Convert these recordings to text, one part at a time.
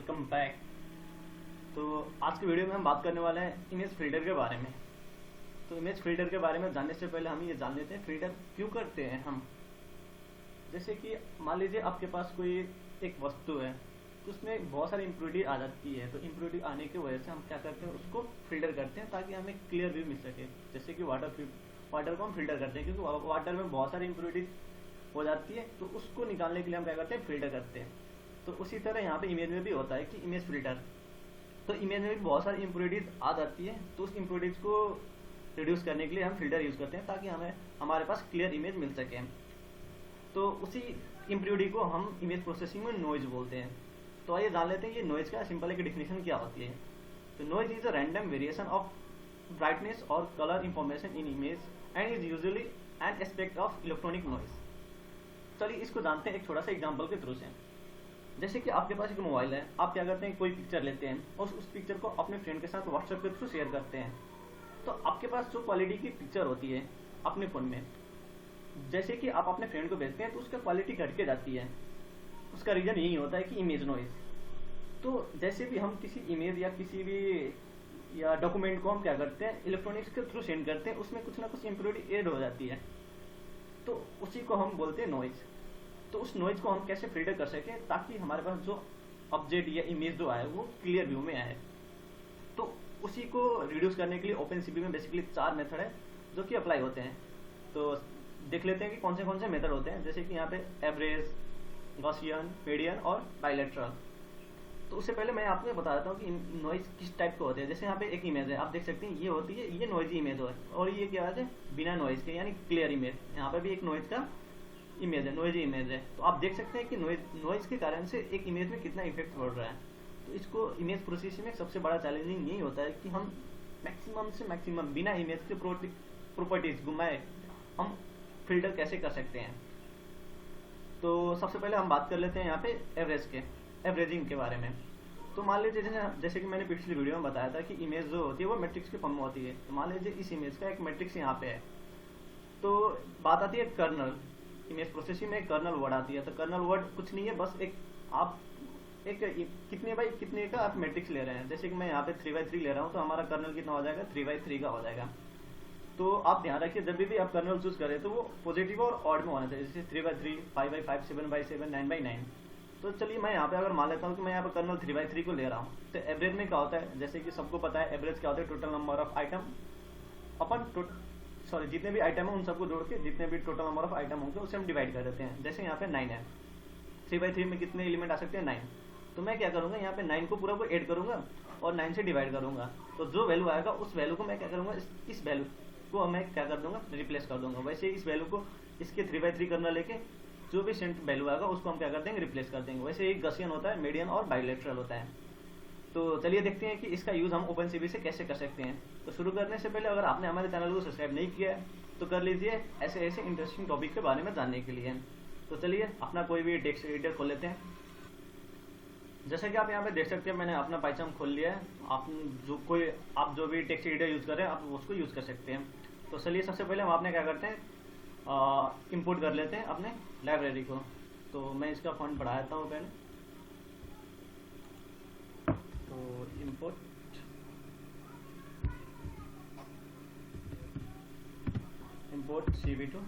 Welcome back. तो आज की वीडियो में हम बात करने वाले हैं इमेज फिल्टर के बारे में। तो इमेज फिल्टर के बारे में जानने से पहले हम ये जान लेते हैं फिल्टर क्यों करते हैं हम। जैसे कि मान लीजिए आपके पास कोई एक वस्तु है, तो उसमें बहुत सारी इम्प्योरिटी आ जाती है। तो इम्प्योरिटी आने की वजह से हम क्या करते हैं, उसको फिल्टर करते हैं ताकि हमें क्लियर व्यू मिल सके। जैसे कि वाटर को हम फिल्टर करते हैं क्योंकि वाटर में बहुत सारी इम्प्योरिटी हो जाती है, तो उसको निकालने के लिए हम क्या करते हैं, फिल्टर करते हैं। तो उसी तरह यहाँ पे इमेज में भी होता है कि इमेज फिल्टर। तो इमेज में भी बहुत सारी इम्प्योरिटीज आ जाती है, तो उस इम्प्योरिटीज को रिड्यूस करने के लिए हम फिल्टर यूज़ करते हैं ताकि हमारे पास क्लियर इमेज मिल सके। तो उसी इम्प्योरिटी को हम इमेज प्रोसेसिंग में नॉइज बोलते हैं। तो आइए जान लेते हैं ये नॉइज का सिंपल एक डेफिनेशन क्या होती है। तो noise is a random variation of brightness और colour information in image and is usually an aspect of electronic noise. चलिए इसको जानते हैं एक छोटा सा एग्जांपल के थ्रू से। जैसे कि आपके पास एक मोबाइल है, आप क्या करते हैं, कोई पिक्चर लेते हैं और उस पिक्चर को अपने फ्रेंड के साथ व्हाट्सएप के थ्रू शेयर करते हैं। तो आपके पास जो क्वालिटी की पिक्चर होती है अपने फ़ोन में, जैसे कि आप अपने फ्रेंड को भेजते हैं तो उसका क्वालिटी घट के जाती है। उसका रीज़न यही होता है कि इमेज नॉइज। तो जैसे भी हम किसी इमेज या किसी भी या डॉक्यूमेंट को हम क्या करते हैं, इलेक्ट्रॉनिक्स के थ्रू सेंड करते हैं, उसमें कुछ ना कुछ इम्प्योरिटी ऐड हो जाती है, तो उसी को हम बोलते हैं नॉइज। तो उस नॉइज को हम कैसे फिल्टर कर सकें ताकि हमारे पास जो ऑब्जेक्ट या इमेज जो आए वो क्लियर व्यू में आए। तो उसी को रिड्यूस करने के लिए ओपनसीपी में बेसिकली 4 मेथड है जो कि अप्लाई होते हैं। तो देख लेते हैं कि कौन से मेथड होते हैं। जैसे कि यहाँ पे एवरेज, गॉसियन, मीडियन और बाइलेटरल। तो उससे पहले मैं आपको बता देता हूँ कि नॉइज किस टाइप का होता है। जैसे यहाँ पे एक इमेज है, आप देख सकते हैं ये होती है, ये नॉइजी इमेज है, और ये क्या है, बिना नॉइज के यानी क्लियर इमेज। यहाँ पे भी एक नॉइज का इमेज है, नॉइजी इमेज है। तो आप देख सकते हैं कि नॉइज के कारण से एक इमेज में कितना इफेक्ट पड़ रहा है। तो इसको इमेज प्रोसेसिंग में सबसे बड़ा चैलेंजिंग यही होता है कि हम मैक्सिमम से मैक्सिमम बिना इमेज के प्रॉपर्टीज घुमाए हम फिल्टर कैसे कर सकते हैं। तो सबसे पहले हम बात कर लेते हैं यहाँ पे एवरेजिंग के बारे में। तो मान लीजिए जैसे कि मैंने पिछली वीडियो में बताया था कि इमेज जो होती है वो मैट्रिक्स की फॉर्म में होती है। तो मान लीजिए इस इमेज का एक मैट्रिक्स यहाँ पे है। तो बात आती है कर्नल, इमेज प्रोसेसिंग में एक कर्नल वर्ड आती है। तो कर्नल वर्ड कुछ नहीं है, बस आप कितने बाई कितने का आप मैट्रिक्स ले रहे हैं। जैसे कि मैं यहाँ पे 3x3 ले रहा हूँ, तो हमारा कर्नल कितना हो जाएगा, 3x3 का हो जाएगा। तो आप ध्यान रखिए जब भी आप कर्नल चूज करें तो वो पॉजिटिव और ऑड में होना चाहिए। जैसे 3x3, 5x5, 7x7, 9x9। तो चलिए मैं यहाँ पे अगर मान लेता हूँ कि मैं यहाँ पे कर्नल 3x3 को ले रहा हूँ, तो एवरेज में क्या होता है, जैसे कि सबको पता है एवरेज क्या होता है, टोटल नंबर ऑफ आइटम अपन जितने भी आइटम है उन सबको जोड़ के जितने भी टोटल नंबर ऑफ आइटम होंगे उसे हम डिवाइड कर देते हैं। जैसे यहाँ पे 9 है, 3x3 में कितने एलिमेंट आ सकते हैं, 9। तो मैं क्या करूँगा, यहाँ पे 9 को पूरा को ऐड करूँगा और 9 से डिवाइड करूँगा। तो जो वैल्यू आएगा उस वैल्यू को मैं क्या करूँगा, इस वैल्यू को मैं क्या कर दूंगा, रिप्लेस कर दूंगा। वैसे इस वैल्यू को इसके 3x3 करना लेके जो भी सेंट वैल्यू आएगा उसको हम क्या कर देंगे, रिप्लेस कर देंगे। वैसे एक गॉसियन होता है, मीडियन और बाइलेटरल होता है। तो चलिए देखते हैं कि इसका यूज़ हम ओपनसीपी से कैसे कर सकते हैं। तो शुरू करने से पहले अगर आपने हमारे चैनल को सब्सक्राइब नहीं किया है तो कर लीजिए, ऐसे इंटरेस्टिंग टॉपिक के बारे में जानने के लिए। तो चलिए अपना कोई भी टेक्स्ट एडिटर खोल लेते हैं। जैसे कि आप यहाँ पे देख सकते हैं मैंने अपना पाइथन खोल लिया है। आप जो भी टेक्स्ट एडिटर यूज़ करें आप उसको यूज़ कर सकते हैं। तो चलिए सबसे पहले हम आपने क्या करते हैं, इंपोर्ट कर लेते हैं अपने लाइब्रेरी को। तो मैं इसका फॉन्ट बढ़ा देता हूँ पहले। तो इंपोर्ट CV2।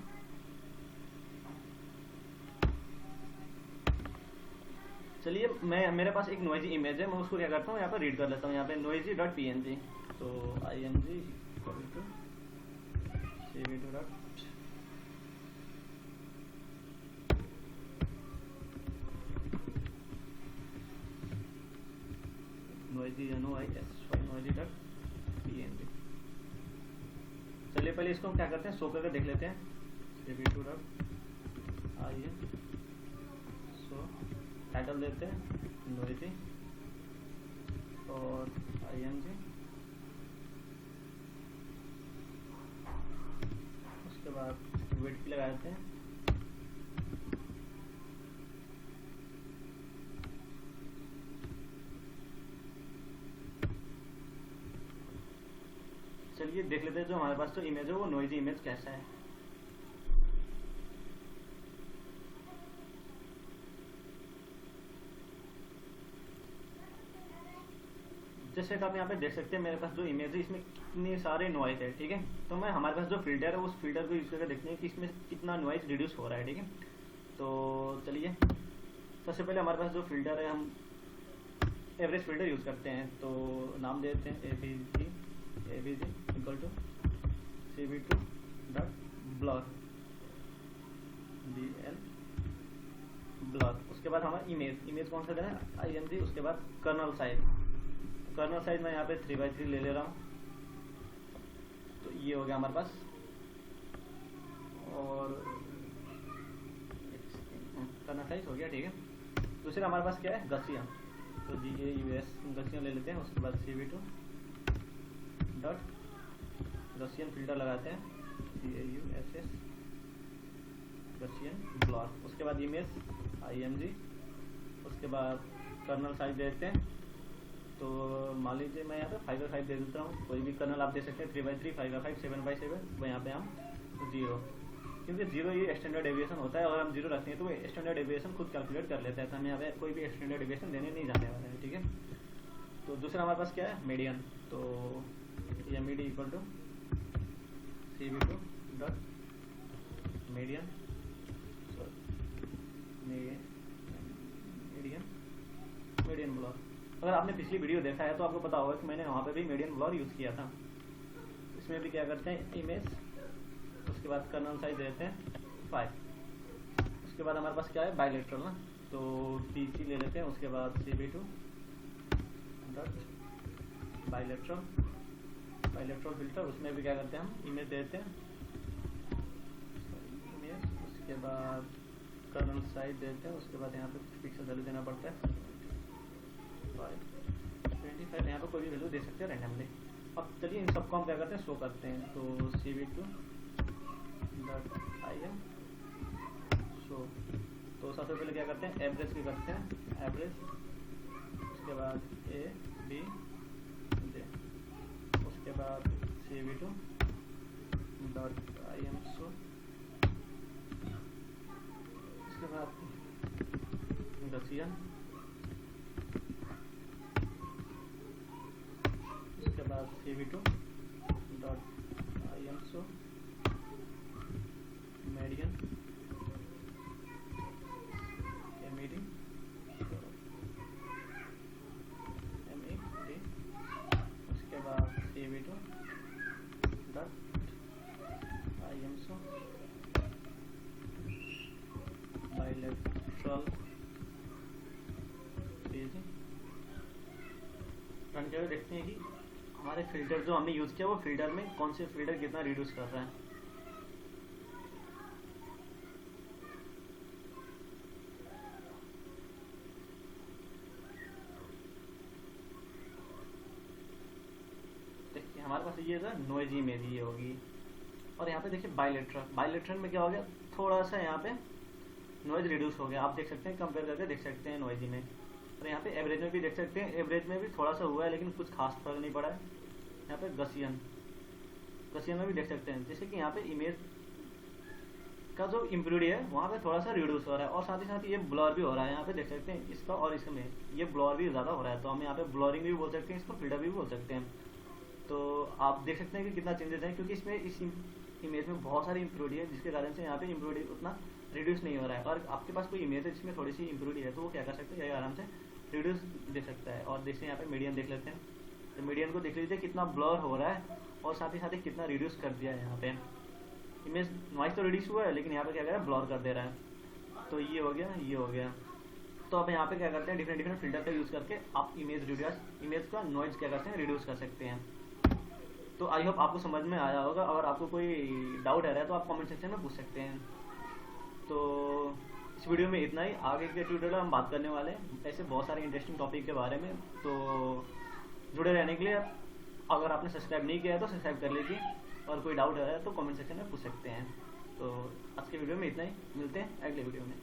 चलिए मेरे पास एक नॉइजी इमेज है, मैं उसको क्या करता हूँ यहाँ पर रीड कर लेता हूँ। यहाँ पे noisy.png। तो img CV2 noisy.png। चलिए पहले इसको हम क्या करते हैं, शो करके देख लेते हैं। CV2 शो टाइटल देते हैं noisy और img। उसके बाद वेट की लगा देते हैं। चलिए देख लेते हैं जो हमारे पास जो इमेज है वो नॉइजी इमेज कैसा है। जैसे कि आप यहाँ पे देख सकते हैं मेरे पास जो इमेज है इसमें कितने सारे नॉइज है, ठीक है। तो मैं हमारे पास जो फिल्टर है उस फिल्टर को यूज़ करके देखते हैं कि इसमें कितना नॉइज रिड्यूस हो रहा है, ठीक है। तो चलिए सबसे पहले हमारे पास जो फिल्टर है हम एवरेज फिल्टर यूज़ करते हैं, तो नाम दे देते हैं A B G equal to CV2 dot blur BL blur. उसके बाद हमारा इमेज कौन सा देना है IMG। उसके बाद कर्नल साइज मैं यहाँ पे 3x3 ले ले रहा हूँ, तो ये हो गया हमारे पास। और कर्नल साइज हो गया, ठीक है। दूसरा हमारे पास क्या है गसियन, तो GAUS गसियन ले लेते हैं। उसके बाद CV2 डॉट गसियन फिल्टर लगाते हैं GAUSS गसियन ब्लर। उसके बाद इमेज IMG। उसके बाद कर्नल साइज देते हैं, तो मान लीजिए मैं यहाँ पे 5x5 दे देता हूँ, कोई भी कर्नल आप दे सकते हैं 3x3 5x5 7x7। वो यहाँ पे हम 0, क्योंकि 0 ये स्टैंडर्ड डेविएशन होता है। अगर हम 0 रखते हैं तो स्टैंडर्ड डेविएशन खुद कैलकुलेट कर लेता है, तो हमें यहाँ पे कोई भी स्टैंडर्ड डेविएशन देने नहीं जाने वाला है, ठीक है। तो दूसरा हमारे पास क्या है मीडियन, तो MED equal to CV2 dot median blur. अगर आपने पिछली वीडियो देखा है तो आपको पता होगा कि मैंने वहाँ पे भी मीडियन ब्लर यूज़ किया था। इसमें भी क्या करते हैं इमेज, उसके बाद कर्नल साइज देते हैं 5। उसके बाद हमारे पास क्या है बायलेटरल ना, तो PC ले लेते हैं। उसके बाद CV2 डॉट बायलेटरल फिल्टर। उसमें भी क्या करते हैं हम इमेज देते हैं इमेज। उसके बाद कर्नल साइज देते हैं। उसके बाद यहाँ पे पिक्सल वैल्यू देना पड़ता है 25। यहाँ पे कोई भी वैल्यू दे सकते हैं रैंडमली। अब चलिए इन सबको हम क्या करते हैं शो करते हैं, तो CV2 डॉट IM शो। तो सबसे पहले क्या करते हैं एवरेज की करते हैं एवरेज। उसके बाद A B J। उसके बाद CV2 डॉट IM शो। उसके बाद गसियन। उसके बाद CV2 dot IM show median MED। उसके बाद CV2 dot IM show bilateral page. Run करके देखते हैं कि हमारे फिल्टर जो हमने यूज़ किया वो फिल्टर में कौन से फिल्टर कितना रिड्यूस कर रहा है। देखिए हमारे पास ये था नॉइजी इमेज ये होगी। और यहाँ पे देखिए बायलेटरल में क्या हो गया, थोड़ा सा यहाँ पे नॉइज रिड्यूस हो गया। आप देख सकते हैं कंपेयर करके देख सकते हैं नॉइजी में। और यहाँ पे एवरेज में भी देख सकते हैं, एवरेज में भी थोड़ा सा हुआ है लेकिन कुछ खास फर्क नहीं पड़ा है। यहाँ पे गसियन में भी देख सकते हैं, जैसे कि यहाँ पे इमेज का जो इम्प्रूवड है वहाँ पे थोड़ा सा रिड्यूस हो रहा है। और साथ ही साथ ये ब्लर भी हो रहा है, यहाँ पे देख सकते हैं इसका और इसमें ये ब्लर भी ज़्यादा हो रहा है। तो हम यहाँ पे ब्लरिंग भी बोल सकते हैं, इसको फिल्टर भी बोल सकते हैं। तो आप देख सकते हैं कि कितना चेंजेस है, क्योंकि इसमें इस इमेज में बहुत सारी इम्प्रूवड है जिसके कारण से यहाँ पे इम्प्रूवड उतना रिड्यूस नहीं हो रहा है। और आपके पास कोई इमेज है जिसमें थोड़ी सी इम्प्रूवड है तो वो क्या कर सकते हैं आराम से रिड्यूस दे सकता है। और देखते हैं यहाँ पे मीडियन देख लेते हैं, तो मीडियन को देख लीजिए कितना ब्लर हो रहा है और साथ ही कितना रिड्यूस कर दिया है। यहाँ पे इमेज नॉइज तो रिड्यूस हुआ है लेकिन यहाँ पे क्या कर रहा है ब्लर कर दे रहा है। तो ये हो गया। तो अब यहाँ पे क्या करते हैं डिफरेंट फिल्टर का यूज़ करके आप इमेज का नॉइज क्या करते हैं रिड्यूस कर सकते हैं। तो आई होप आपको समझ में आया होगा। अगर आपको कोई डाउट आ रहा है तो आप कमेंट सेक्शन में पूछ सकते हैं। तो इस वीडियो में इतना ही। आगे के ट्यूटोरियल हम बात करने वाले हैं ऐसे बहुत सारे इंटरेस्टिंग टॉपिक के बारे में। तो जुड़े रहने के लिए अगर आपने सब्सक्राइब नहीं किया है तो सब्सक्राइब कर लीजिए, और कोई डाउट आ रहा है तो कमेंट सेक्शन में पूछ सकते हैं। तो आज के वीडियो में इतना ही, मिलते हैं अगले वीडियो में।